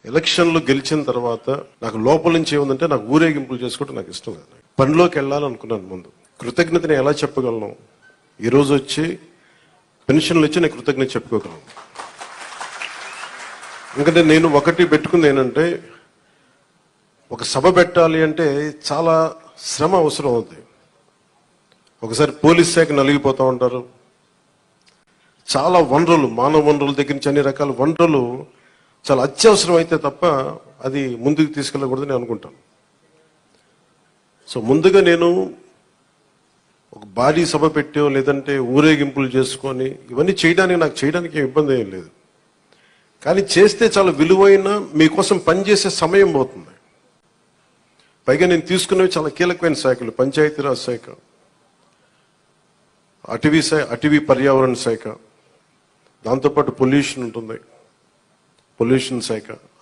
ఎలక్షన్లు గెలిచిన తర్వాత నాకు లోపల నుంచి ఏముందంటే నాకు ఊరేగింపులు చేసుకోవడం నాకు ఇష్టం లేదు. పనిలోకి వెళ్ళాలనుకున్నాను ముందు. కృతజ్ఞతని ఎలా చెప్పగలను? ఈరోజు వచ్చి పెన్షన్లు వచ్చి నేను కృతజ్ఞత చెప్పుకోగలను. ఎందుకంటే నేను ఒకటి పెట్టుకుంది ఏంటంటే, ఒక సభ పెట్టాలి అంటే చాలా శ్రమ అవసరం అవుతుంది. ఒకసారి పోలీస్ శాఖ నలిగిపోతూ ఉంటారు. చాలా వనరులు, మానవ వనరుల దగ్గర నుంచి అన్ని రకాల వనరులు చాలా అత్యవసరం అయితే తప్ప అది ముందుకు తీసుకెళ్ళకూడదని అనుకుంటాను. సో ముందుగా నేను ఒక భారీ సభ పెట్టో లేదంటే ఊరేగింపులు చేసుకొని ఇవన్నీ చేయడానికి ఇబ్బంది ఏం లేదు. కానీ చేస్తే చాలా విలువైన మీకోసం పనిచేసే సమయం పోతుంది. పైగా నేను తీసుకున్నవి చాలా కీలకమైన శాఖలు. పంచాయతీరాజ్ శాఖ, అటవీ పర్యావరణ శాఖ, దాంతోపాటు పొల్యూషన్ ఉంటుంది, పొల్యూషన్ శాఖ,